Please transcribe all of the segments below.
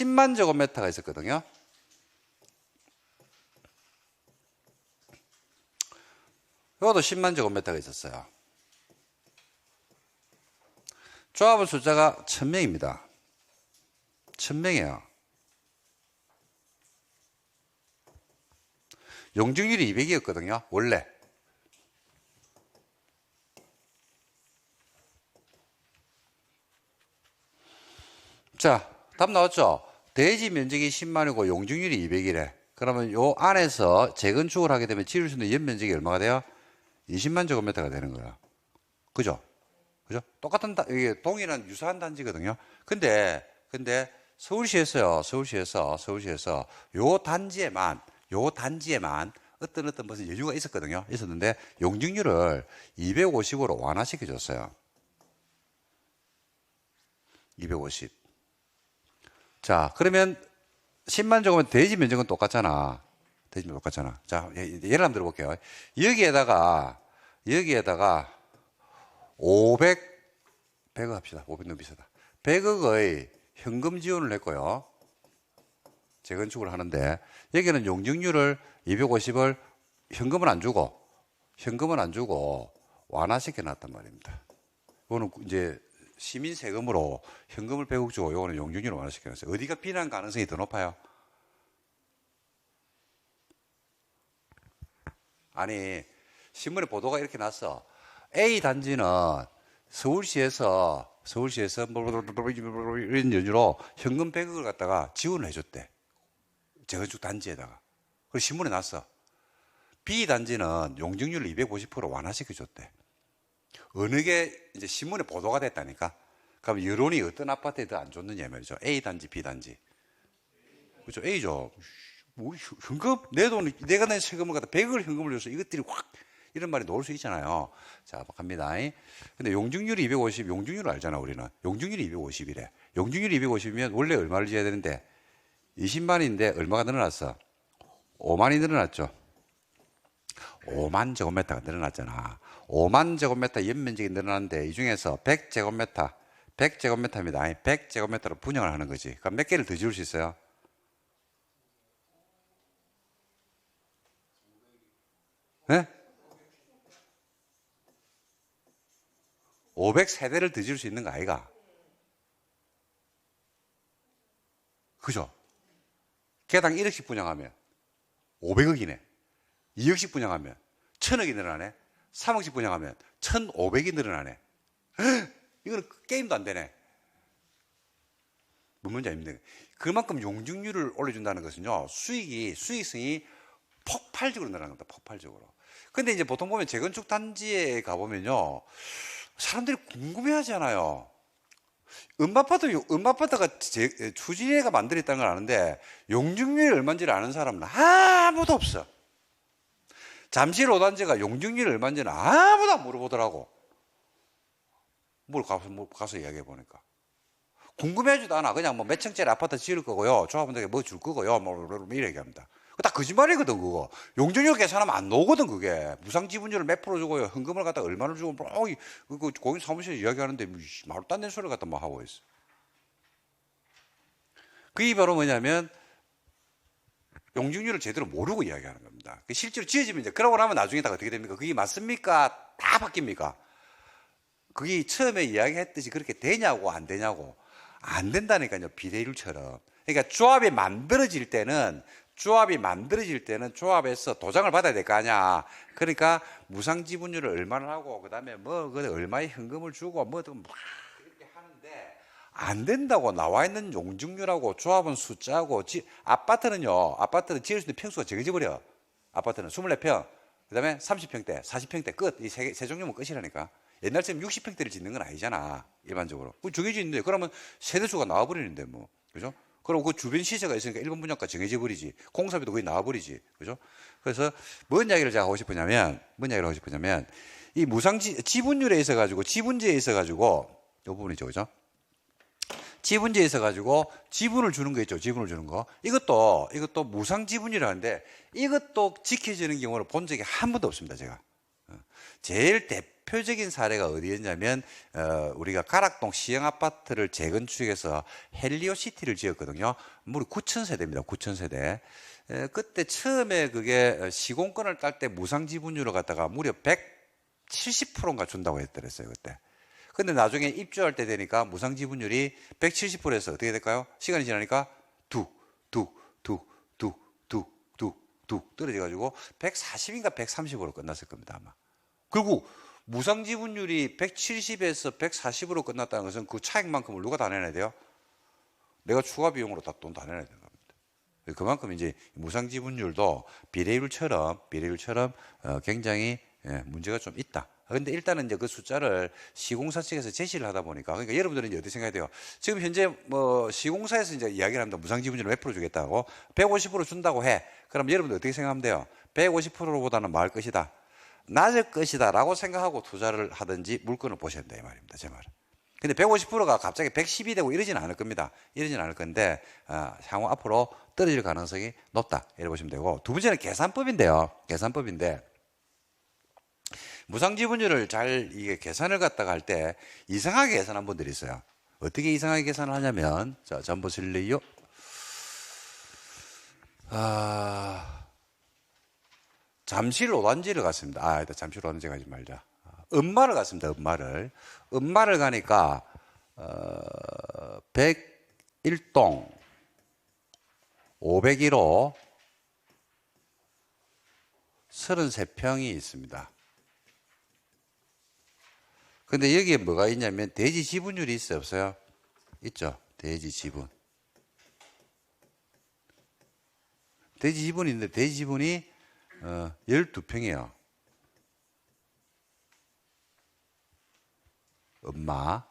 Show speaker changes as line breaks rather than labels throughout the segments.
10만 제곱미터가 있었거든요. 이것도 10만 제곱미터가 있었어요. 조합원 숫자가 1000명입니다. 1000명이에요. 용적률이 200이었거든요. 원래. 자, 답 나왔죠? 대지 면적이 10만이고 용적률이 200이래. 그러면 요 안에서 재건축을 하게 되면 지을 수 있는 연면적이 얼마가 돼요? 20만 제곱미터가 되는 거야. 그죠? 그죠? 똑같은, 이게 동일한 유사한 단지거든요. 근데 서울시에서 요 단지에만 어떤 무슨 여유가 있었는데 용적률을 250으로 완화시켜줬어요. 250. 자, 그러면 10만 제곱미터 대지 면적은 똑같잖아. 자, 예를 한번 들어볼게요. 여기에다가 100억 합시다. 500 너무 비싸다. 100억의 현금 지원을 했고요. 재건축을 하는데 여기는 용적률을 250을 현금은 안 주고 완화시켜 놨단 말입니다. 이거는 이제 시민 세금으로 현금을 100억 주고 이거는 용적률을 완화시켜 놨어요. 어디가 비난 가능성이 더 높아요? 아니, 신문에 보도가 이렇게 났어. A 단지는 서울시에서 이런 연유로 현금 100억을 갖다가 지원을 해줬대. 재건축 단지에다가. 그리고 신문에 났어. B 단지는 용적률을 250% 완화시켜줬대. 어느 게 이제 신문에 보도가 됐다니까. 그럼 여론이 어떤 아파트에 더 안 좋느냐 말이죠. A 단지, B 단지. 그렇죠. A죠. 뭐 현금? 내 돈, 내가 낸 세금을 갖다 100억을 현금을 줘서 이것들이 확 이런 말이 나올 수 있잖아요. 자, 갑니다. 근데 용적률이 250, 용적률을 알잖아, 우리는. 용적률이 250이래. 용적률이 250이면 원래 얼마를 지어야 되는데 20만인데 얼마가 늘어났어? 5만이 늘어났죠. 5만 제곱미터가 늘어났잖아. 5만 제곱미터 연면적이 늘어났는데 이 중에서 100제곱미터입니다. 100제곱미터로 분양을 하는 거지. 그럼 몇 개를 더 지을 수 있어요? 네? 500세대를 더 지을 수 있는 거 아이가? 그죠? 개당 1억씩 분양하면 500억이네. 2억씩 분양하면 1000억이 늘어나네. 3억씩 분양하면 1500이 늘어나네. 이거는 게임도 안 되네. 뭔 말인지 아닙니까? 그만큼 용적률을 올려준다는 것은요, 수익성이 폭발적으로 늘어나는 겁니다. 폭발적으로. 근데 이제 보통 보면 재건축 단지에 가보면요, 사람들이 궁금해 하잖아요. 음마아파트가 추진회가 만들었다는 걸 아는데, 용적률이 얼마인지를 아는 사람은 아무도 없어. 잠실 5단지가 용적률이 얼마인지는 아무도 안 물어보더라고. 가서 이야기해 보니까. 궁금해하지도 않아. 그냥 뭐 몇 층짜리 아파트 지을 거고요. 조합원들에게 뭐 줄 거고요. 뭐 이렇게 얘기합니다. 다 거짓말이거든, 그거. 용적률 계산하면 안 나오거든, 그게. 무상지분율을 몇 프로 주고요. 현금을 갖다 얼마를 주고, 그 공인 사무실에 이야기하는데, 말도 안 되는 소리를 갖다 뭐 하고 있어. 그게 바로 뭐냐면, 용적률을 제대로 모르고 이야기하는 겁니다. 실제로 지어지면 이제, 그러고 나면 나중에 다 어떻게 됩니까? 그게 맞습니까? 다 바뀝니까? 그게 처음에 이야기했듯이 그렇게 되냐고, 안 되냐고. 안 된다니까요, 비대율처럼. 그러니까 조합이 만들어질 때는 조합에서 도장을 받아야 될 거 아니야. 그러니까 무상지분율을 얼마나 하고, 그 다음에 얼마의 현금을 주고, 이렇게 하는데, 안 된다고 나와 있는 용적률하고 조합원 숫자하고, 아파트는 지을 수 있는 평수가 정해져 버려. 아파트는 24평, 그 다음에 30평대, 40평대 끝. 이 세 종류면 끝이라니까. 옛날처럼 60평대를 짓는 건 아니잖아, 일반적으로. 정해져 있는데, 그러면 세대수가 나와버리는데, 뭐. 그죠? 그리고 그 주변 시세가 있으니까 1번 분양가 정해져 버리지. 공사비도 거의 나와버리지. 그죠? 그래서, 뭔 이야기를 제가 하고 싶으냐면, 이 지분율에 있어가지고, 지분제에 있어가지고, 요 부분이죠. 그죠? 지분제에 있어가지고, 지분을 주는 거 있죠. 지분을 주는 거. 이것도 무상지분이라는데, 이것도 지켜지는 경우를 본 적이 한 번도 없습니다, 제가. 제일 대표적인 사례가 어디였냐면 우리가 가락동 시형 아파트를 재건축해서 헬리오시티를 지었거든요. 무려 9,000세대입니다. 9,000세대. 그때 처음에 그게 시공권을 딸 때 무상지분율을 갖다가 무려 170%인가 준다고 했더랬어요, 그때. 근데 나중에 입주할 때 되니까 무상지분율이 170%에서 어떻게 될까요? 시간이 지나니까 뚝 떨어져가지고 140인가 130으로 끝났을 겁니다, 아마. 그리고 무상지분율이 170에서 140으로 끝났다는 것은 그 차익만큼을 누가 다 내놔야 돼요? 내가 추가 비용으로 다 돈 다 내놔야 되는 겁니다. 그만큼 이제 무상지분율도 비례율처럼 굉장히 문제가 좀 있다. 근데 일단은 이제 그 숫자를 시공사 측에서 제시를 하다 보니까, 그러니까 여러분들은 이제 어떻게 생각해야 돼요? 지금 현재 뭐 시공사에서 이제 이야기를 합니다. 무상지분율을 몇 프로 주겠다고. 150% 준다고 해. 그럼 여러분들 어떻게 생각하면 돼요? 150%보다는 마을 것이다. 낮을 것이다 라고 생각하고 투자를 하든지 물건을 보셔야 된다 이 말입니다. 제 말은. 근데 150%가 갑자기 110이 되고 이러지는 않을 겁니다. 이러지는 않을 건데 향후 앞으로 떨어질 가능성이 높다 이렇게 보시면 되고, 두 번째는 계산법인데요. 계산법인데 무상지분율을 잘 이게 계산을 갖다가 할 때 이상하게 계산한 분들이 있어요. 어떻게 이상하게 계산을 하냐면, 자, 잠 보실래요? 잠실 오단지를 갔습니다. 일단 잠실 오단지 가지 말자. 음마를 갔습니다. 음마를 가니까 101동 501호 33평이 있습니다. 근데 여기에 뭐가 있냐면 대지 지분율이 있어요, 없어요? 있죠. 대지 지분. 대지 지분이 있는데 대지 지분이 12평이에요. 엄마.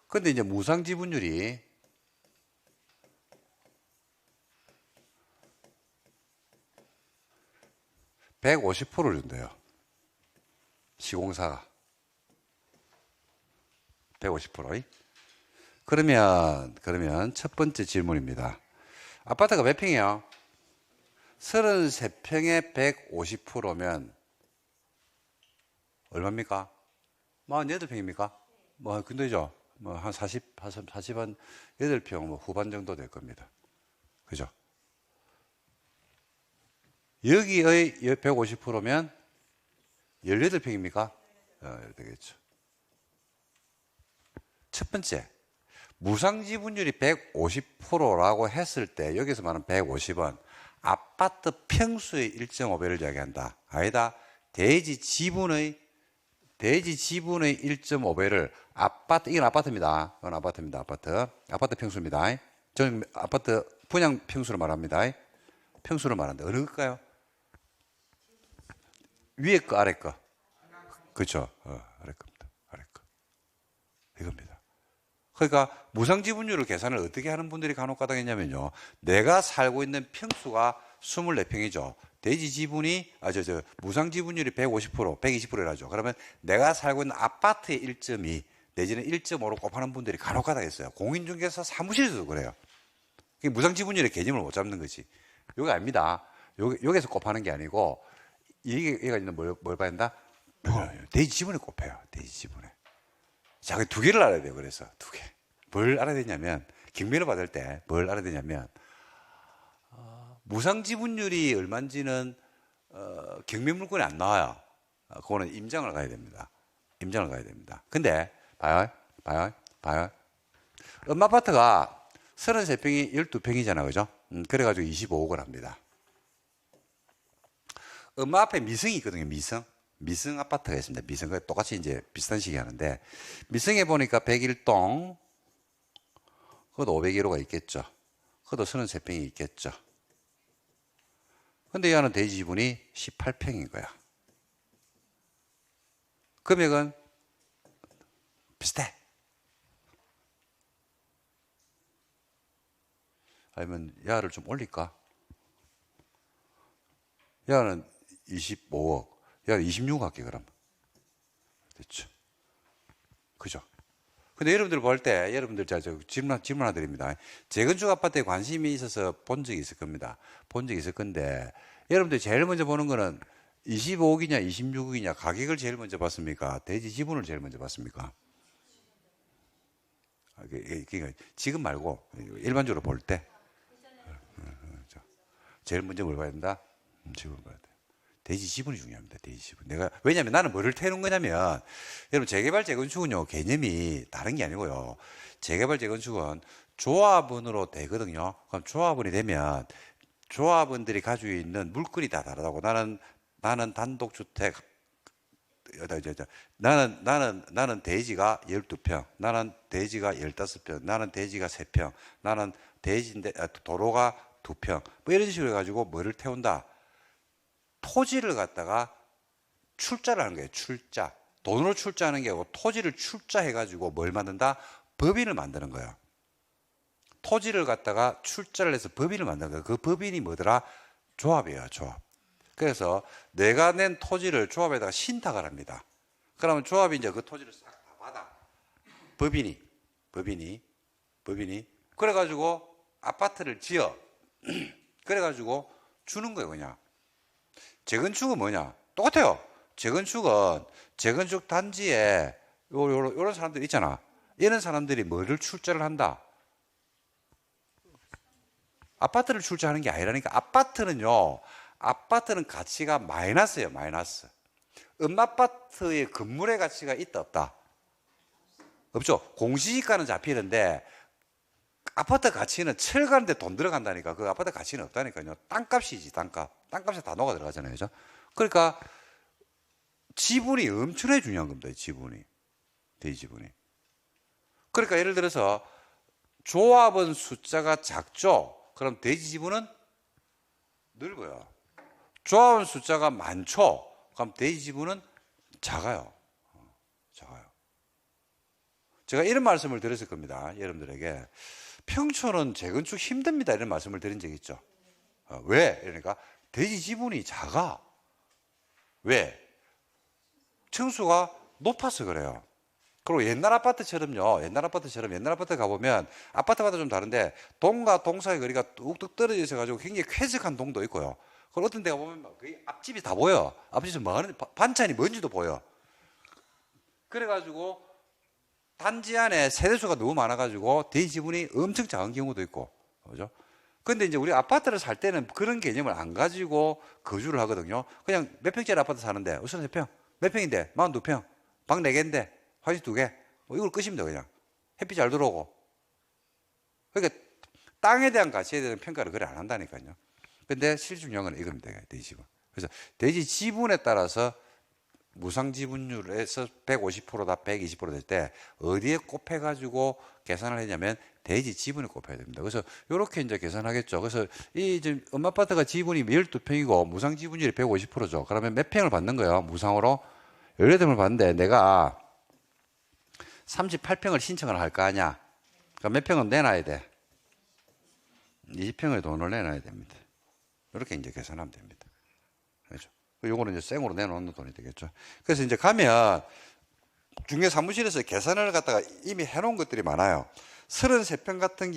근데 이제 무상 지분율이 150%를 준대요. 시공사가 150%. 그러면 첫 번째 질문입니다. 아파트가 몇 평이에요? 33평에 150%면 얼마입니까? 48평입니까? 뭐 근데죠. 뭐 한 40한 8평 뭐 후반 정도 될 겁니다. 그죠? 여기의 150%면 18평입니까? 되겠죠. 첫 번째, 무상지분율이 150%라고 했을 때 여기서 말하는 150은 아파트 평수의 1.5배를 이야기한다. 아니다. 대지 지분의 1.5배를 이건 아파트입니다. 이건 아파트입니다. 아파트 평수입니다. 저는 아파트 분양 평수를 말합니다. 평수를 말한다. 어느 걸까요? 위에 거, 아래 거. 그렇죠. 아래 겁니다. 아래 거. 이겁니다. 그러니까 무상지분율을 계산을 어떻게 하는 분들이 간혹 가다 했냐면요. 내가 살고 있는 평수가 24평이죠. 대지 지분이, 무상지분율이 150%, 120%라죠. 그러면 내가 살고 있는 아파트의 1.2, 내지는 1.5로 곱하는 분들이 간혹 가다 했어요. 공인중개사 사무실에서도 그래요. 무상지분율의 개념을 못 잡는 거지. 요게 아닙니다. 여기서 곱하는 게 아니고, 얘가 있는 뭘 봐야 된다? 대지 지분에 곱해요. 대지 지분에. 자, 그 두 개를 알아야 돼요. 그래서 두 개. 뭘 알아야 되냐면, 경매를 받을 때 뭘 알아야 되냐면, 무상지분율이 얼마인지는 경매 물건이 안 나와요. 그거는 임장을 가야 됩니다. 임장을 가야 됩니다. 근데 봐요. 엄마 아파트가 33평이 12평이잖아, 그죠? 그래가지고 25억을 합니다. 엄마 앞에 미성이 있거든요. 미성 아파트가 있습니다. 미성. 똑같이 이제 비슷한 식이 하는데, 미성에 보니까 101동, 그것도 501호가 있겠죠. 그것도 33평이 있겠죠. 근데 얘는 대지 지분이 18평인 거야. 금액은 비슷해. 아니면 야를 좀 올릴까? 야는 25억. 야는 26억 할게, 그럼. 됐죠. 그죠? 근데 여러분들 볼 때, 여러분들 저 질문 하나 드립니다. 재건축 아파트에 관심이 있어서 본 적이 있을 겁니다. 본 적이 있을 건데, 여러분들 제일 먼저 보는 거는 25억이냐, 26억이냐, 가격을 제일 먼저 봤습니까? 대지 지분을 제일 먼저 봤습니까? 그러니까 지금 말고, 일반적으로 볼 때. 제일 먼저 뭘 봐야 된다? 지분을 봐야 돼. 대지 지분이 중요합니다. 대지 지분. 왜냐면 나는 뭐를 태우는 거냐면, 여러분, 재개발 재건축은요, 개념이 다른 게 아니고요. 재개발 재건축은 조합원으로 되거든요. 그럼 조합원이 되면, 조합원들이 가지고 있는 물건이 다 다르다고. 나는 단독주택, 나는 대지가 12평, 나는 대지가 15평, 나는 대지가 3평, 나는 대지인데, 도로가 2평. 뭐 이런 식으로 해가지고 뭐를 태운다? 토지를 갖다가 출자를 하는 거예요. 출자. 돈으로 출자하는 게 아니고 토지를 출자해가지고 뭘 만든다? 법인을 만드는 거예요. 토지를 갖다가 출자를 해서 법인을 만드는 거예요. 그 법인이 뭐더라? 조합이에요. 조합. 그래서 내가 낸 토지를 조합에다가 신탁을 합니다. 그러면 조합이 이제 그 토지를 싹 다 받아. 법인이. 그래가지고 아파트를 지어. 그래가지고 주는 거예요. 그냥. 재건축은 뭐냐? 똑같아요. 재건축 단지에 요런 사람들 있잖아. 이런 사람들이 뭐를 출자를 한다? 아파트를 출자하는 게 아니라니까. 아파트는 가치가 마이너스예요. 마이너스. 음아파트의 건물의 가치가 있다 없다? 없죠. 공시지가는 잡히는데 아파트 가치는 철가는데 돈 들어간다니까. 그 아파트 가치는 없다니까요. 땅값이지, 땅값. 땅값에 다 녹아 들어가잖아요. 그죠? 그러니까 지분이 엄청나게 중요한 겁니다. 지분이. 대지 지분이. 그러니까 예를 들어서 조합원 숫자가 작죠? 그럼 대지 지분은 넓어요. 조합원 숫자가 많죠? 그럼 대지 지분은 작아요. 작아요. 제가 이런 말씀을 드렸을 겁니다. 여러분들에게. 평촌은 재건축 힘듭니다. 이런 말씀을 드린 적 있죠. 왜? 그러니까 대지 지분이 작아. 왜? 층수가 높아서 그래요. 그리고 옛날 아파트 가보면 아파트마다 좀 다른데 동과 동 사이 거리가 뚝뚝 떨어져 있어가지고 굉장히 쾌적한 동도 있고요. 그리고 어떤 데가 보면 거의 앞집이 다 보여. 앞집에서 뭐 하는 반찬이 뭔지도 보여. 그래가지고 단지 안에 세대수가 너무 많아가지고 대지 지분이 엄청 작은 경우도 있고, 그죠? 근데 이제 우리 아파트를 살 때는 그런 개념을 안 가지고 거주를 하거든요. 그냥 몇 평짜리 아파트 사는데, 우선 3평. 몇 평인데? 42평. 방 4개인데, 화장실 2개. 뭐 이걸 끄시면 돼, 그냥. 햇빛 잘 들어오고. 그러니까 땅에 대한 가치에 대한 평가를 그래 안 한다니까요. 근데 실중요한 건 이겁니다, 대지 지분. 그래서 대지 지분에 따라서 무상지분율에서 150%다 120% 될 때 어디에 곱해가지고 계산을 했냐면 대지 지분을 곱해야 됩니다. 그래서 이렇게 이제 계산하겠죠. 그래서 이 지금 음아파트가 지분이 12평이고 무상지분율이 150%죠. 그러면 몇 평을 받는 거예요? 무상으로 18평을 받는데 내가 38평을 신청을 할 거 아니야. 그러니까 몇 평은 내놔야 돼? 20평의 돈을 내놔야 됩니다. 이렇게 이제 계산하면 됩니다. 그렇죠? 요거는 이제 생으로 내놓는 돈이 되겠죠. 그래서 이제 가면 중개 사무실에서 계산을 갖다가 이미 해놓은 것들이 많아요. 33평 같은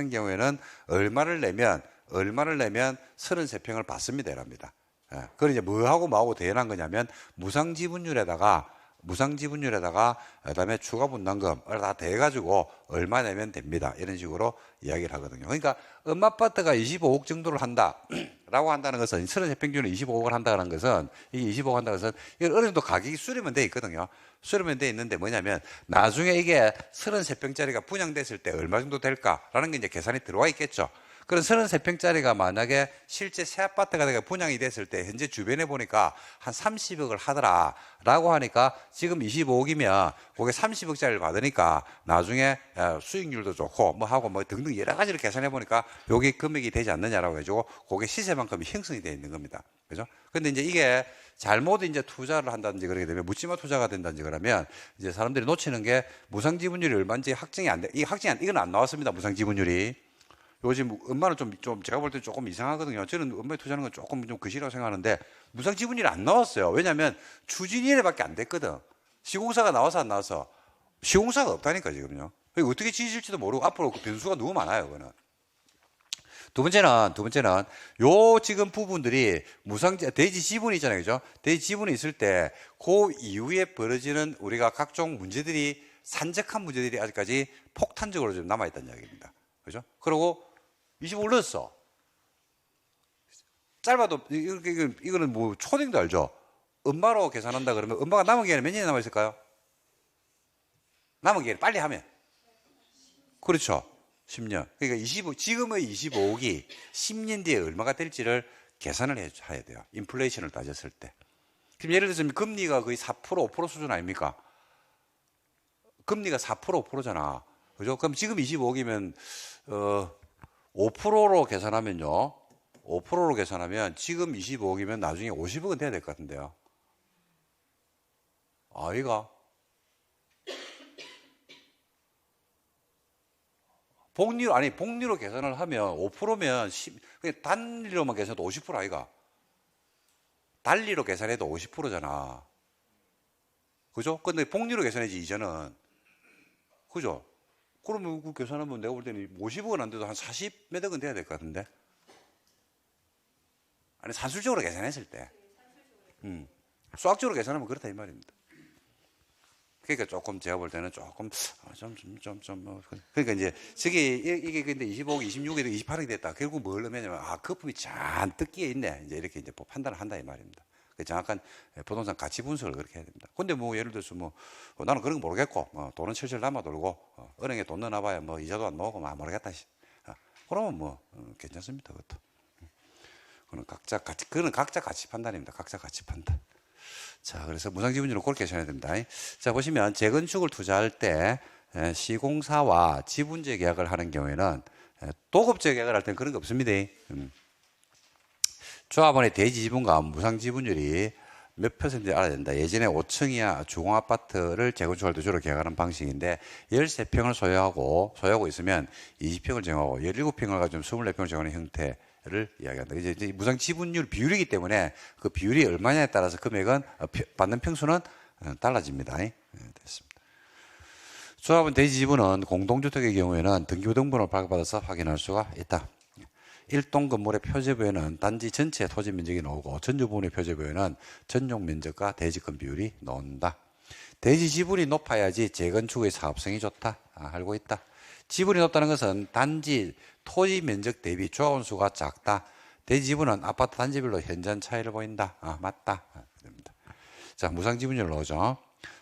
경우에는 얼마를 내면 33평을 받습니다. 이랍니다. 예. 그걸 이제 뭐하고 대연한 거냐면 무상지분율에다가 그다음에 추가 분담금을 다 대가지고 얼마 내면 됩니다. 이런 식으로 이야기를 하거든요. 그러니까 음아파트가 25억 정도를 한다라고 한다는 것은 33평 중에 25억을 한다는 것은 이게 25억 한다는 것은 이건 어느 정도 가격이 수렴은 돼 있거든요. 수렴은 돼 있는데 뭐냐면 나중에 이게 33평짜리가 분양됐을 때 얼마 정도 될까라는 게 이제 계산이 들어와 있겠죠. 그런 33평짜리가 만약에 실제 새 아파트가 내가 분양이 됐을 때 현재 주변에 보니까 한 30억을 하더라라고 하니까 지금 25억이면 그게 30억짜리를 받으니까 나중에 수익률도 좋고 뭐 하고 뭐 등등 여러 가지를 계산해 보니까 요게 금액이 되지 않느냐라고 해가지고 그게 시세만큼이 형성이 되어 있는 겁니다. 그죠? 근데 이제 이게 잘못 이제 투자를 한다든지 그러게 되면 묻지마 투자가 된다든지 그러면 이제 사람들이 놓치는 게 무상지분율이 얼마인지 확정이 안 돼. 이건 안 나왔습니다. 무상지분율이. 요즘 엄마는 좀 제가 볼 때 조금 이상하거든요. 저는 엄마에 투자하는 건 조금 좀 거시라고 생각하는데 무상지분율이 안 나왔어요. 왜냐하면 추진위원회밖에 안 됐거든. 시공사가 나와서 안 나와서 시공사가 없다니까 지금요. 어떻게 지질지도 모르고 앞으로 그 변수가 너무 많아요. 그거는. 두 번째는 요 지금 부분들이 대지 지분이 있잖아요. 그죠? 대지 지분이 있을 때 그 이후에 벌어지는 우리가 각종 문제들이 산적한 문제들이 아직까지 폭탄적으로 좀 남아있다는 이야기입니다. 그죠? 그리고 25를 넣었어. 짧아도 이거는 뭐 초딩도 알죠? 엄마로 계산한다 그러면 엄마가 남은 기간이 몇 년이 남아있을까요? 남은 기간이 빨리 하면. 그렇죠. 10년. 그러니까 지금의 25억이 10년 뒤에 얼마가 될지를 계산을 해야 돼요. 인플레이션을 따졌을 때. 그럼 예를 들어서 금리가 거의 4%, 5% 수준 아닙니까? 금리가 4%, 5%잖아. 그죠? 그럼 지금 25억이면, 5%로 계산하면요. 5%로 계산하면 지금 25억이면 나중에 50억은 돼야 될 것 같은데요. 아이가. 복리로 계산을 하면 5%면 단리로만 계산해도 50% 아이가. 달리로 계산해도 50%잖아. 그죠? 근데 복리로 계산해야지, 이제는. 그죠? 그러면 그 계산하면 내가 볼 때는 50억은 안 돼도 한 40 몇 억은 돼야 될 것 같은데. 아니, 산술적으로 계산했을 때. 수학적으로 계산하면 그렇다 이 말입니다. 그러니까 조금 제가 볼 때는 조금 그러니까 이제 이게 근데 25억, 26억, 28억이 됐다. 결국 뭘 의미하냐면 거품이 잔뜩 끼어 있네. 이제 이렇게 이제 판단을 한다 이 말입니다. 정확한 부동산 가치 분석을 그렇게 해야 됩니다. 근데 뭐 예를 들어서 나는 그런 거 모르겠고 돈은 철철 남아 돌고 은행에 돈 넣어놔봐야 뭐 이자도 안 나오고 모르겠다. 그러면 괜찮습니다. 그것도. 그거는 각자 가치 판단입니다. 각자 가치 판단. 자, 그래서 무상지분율을 그렇게 계산해야 됩니다. 자, 보시면 재건축을 투자할 때 시공사와 지분제 계약을 하는 경우에는 도급제 계약을 할 때는 그런 거 없습니다. 조합원의 대지 지분과 무상지분율이 몇 퍼센트 알아야 된다. 예전에 5층 이하 주공아파트를 재건축할 때 주로 계약하는 방식인데 13평을 소유하고 있으면 20평을 정하고 17평을 가지고 24평을 정하는 형태를 이야기한다. 이제 무상 지분율 비율이기 때문에 그 비율이 얼마냐에 따라서 금액은 받는 평수는 달라집니다. 됐습니다. 조합원 대지 지분은 공동주택의 경우에는 등기부등본을 발급받아서 확인할 수가 있다. 일동 건물의 표제부에는 단지 전체 토지 면적이 나오고 전유 부분의 표제부에는 전용 면적과 대지권 비율이 나온다. 대지 지분이 높아야지 재건축의 사업성이 좋다. 알고 있다. 지분이 높다는 것은 단지 토지 면적 대비 조합원 수가 작다. 대지 지분은 아파트 단지별로 현저한 차이를 보인다. 맞다. 됩니다. 자, 무상지분율 나오죠.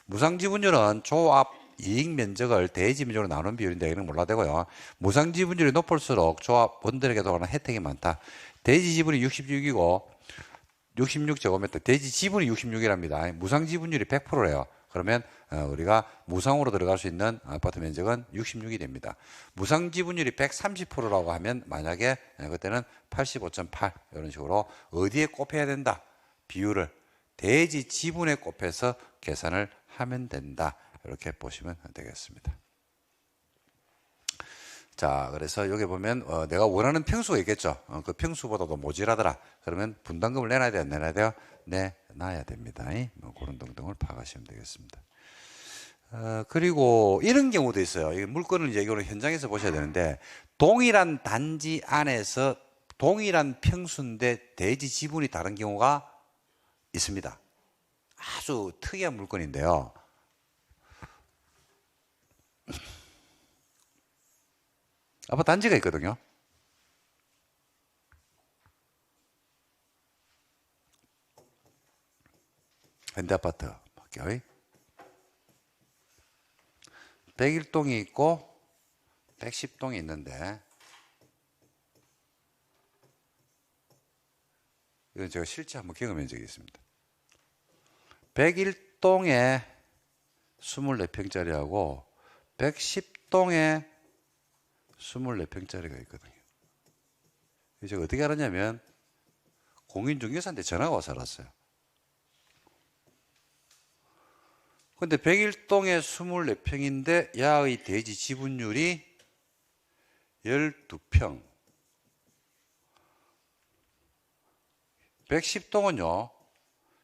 무상지분율은 조합 이익 면적을 대지 면적으로 나누는 비율인데 이런 건 몰라도 되고요. 무상지분율이 높을수록 조합원들에게도 하는 혜택이 많다. 대지 지분이 66이고 66제곱미터 대지 지분이 66이랍니다. 무상지분율이 100%래요. 그러면 우리가 무상으로 들어갈 수 있는 아파트 면적은 66이 됩니다. 무상지분율이 130%라고 하면 만약에 그때는 85.8 이런 식으로 어디에 곱해야 된다. 비율을 대지 지분에 곱해서 계산을 하면 된다. 이렇게 보시면 되겠습니다. 자, 그래서 여기 보면 내가 원하는 평수가 있겠죠. 그 평수보다도 모자라더라. 그러면 분담금을 내놔야 돼요? 내놔야 돼요? 내놔야 됩니다. 뭐 그런 등등을 파악하시면 되겠습니다. 그리고 이런 경우도 있어요. 이 물건을 이제 이거는 현장에서 보셔야 되는데 동일한 단지 안에서 동일한 평수인데 대지 지분이 다른 경우가 있습니다. 아주 특이한 물건인데요. 아파트 단지가 있거든요. 현대아파트 할게요. 101동이 있고 110동이 있는데 이건 제가 실제 한번 경험한 적이 있습니다. 101동에 24평짜리하고 110동에 24평짜리가 있거든요. 제가 어떻게 알았냐면 공인중개사한테 전화가 와서 알았어요. 근데 101동에 24평인데 야의 대지 지분율이 12평. 110동은요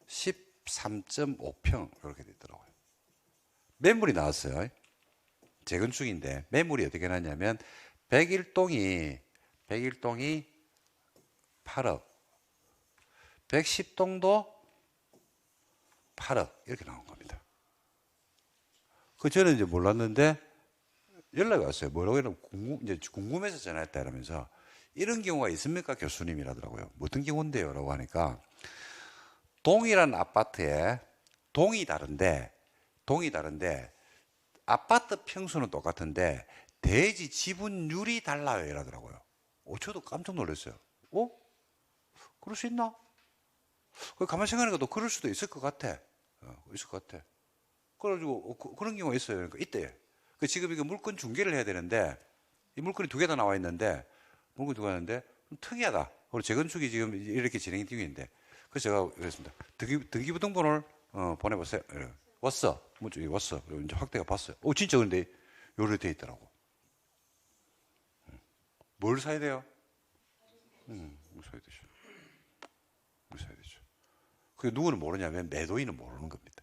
13.5평 이렇게 되더라고요. 매물이 나왔어요. 재건축인데 매물이 어떻게 나냐면 101동이 8억, 110동도 8억 이렇게 나온 겁니다. 그 저는 이제 몰랐는데 연락이 왔어요. 뭐라고 이러면 이제 궁금해서 전화했다 이러면서 이런 경우가 있습니까 교수님이라더라고요. 어떤 경우인데요? 라고 하니까 동일한 아파트에 동이 다른데 아파트 평수는 똑같은데 대지 지분율이 달라요 이러더라고요. 저도 깜짝 놀랐어요. 그럴 수 있나? 가만히 생각하니까 그럴 수도 있을 것 같아. 있을 것 같아. 그래가지고 그런 경우가 있어요. 그러니까 이때 지금 이거 물건 중개를 해야 되는데 이 물건이 두 개 다 나와 있는데 물건이 두 개 나왔는데 특이하다. 그리고 재건축이 지금 이렇게 진행 중인데 그래서 제가 그랬습니다. 등기부등본을 보내보세요. 왔어. 문쪽이 왔어. 그리고 이제 확대가 봤어요. 진짜 근데 요렇게 돼 있더라고. 뭘 사야 돼요? 뭘 사야 되죠? 뭘 사야 되죠? 그게 누구는 모르냐면 매도인은 모르는 겁니다.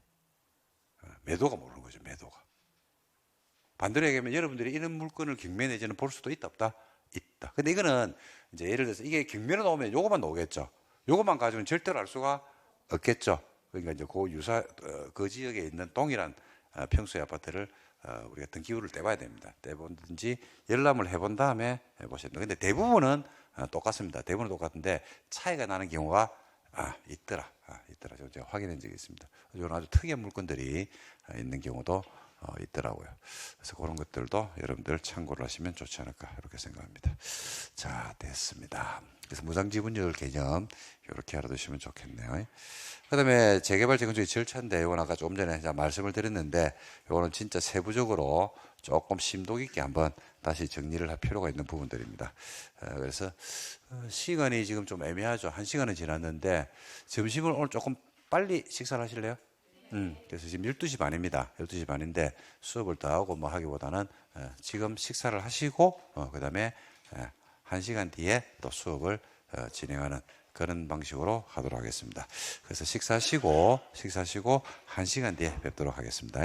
매도가 모르는 거죠. 매도가. 반대로 얘기하면 여러분들이 이런 물건을 경매 내지는 볼 수도 있다 없다? 있다. 근데 이거는 이제 예를 들어서 이게 경매로 나오면 요것만 나오겠죠. 요것만 가지고는 절대로 알 수가 없겠죠. 그러니까 이제 그 지역에 있는 동일한 평수의 아파트를 우리가 등기부를 떼봐야 됩니다. 떼본든지 열람을 해본 다음에 해보셔야 됩니다. 근데 대부분은 똑같습니다. 대부분은 똑같은데 차이가 나는 경우가 있더라. 제가 확인한 적이 있습니다. 이런 아주 특이한 물건들이 있는 경우도 있더라고요. 그래서 그런 것들도 여러분들 참고를 하시면 좋지 않을까 이렇게 생각합니다. 자, 됐습니다. 그래서 무상지분율 개념 이렇게 알아두시면 좋겠네요. 그 다음에 재개발 재건축의 절차인데 이건 아까 조금 전에 말씀을 드렸는데 이거는 진짜 세부적으로 조금 심도 깊게 한번 다시 정리를 할 필요가 있는 부분들입니다. 그래서 시간이 지금 좀 애매하죠. 1시간은 지났는데 점심을 오늘 조금 빨리 식사를 하실래요? 그래서 지금 12시 반입니다. 12시 반인데 수업을 더 하고 뭐 하기보다는 지금 식사를 하시고 그 다음에 1시간 뒤에 또 수업을 진행하는 그런 방식으로 하도록 하겠습니다. 그래서 식사하시고 1시간 뒤에 뵙도록 하겠습니다.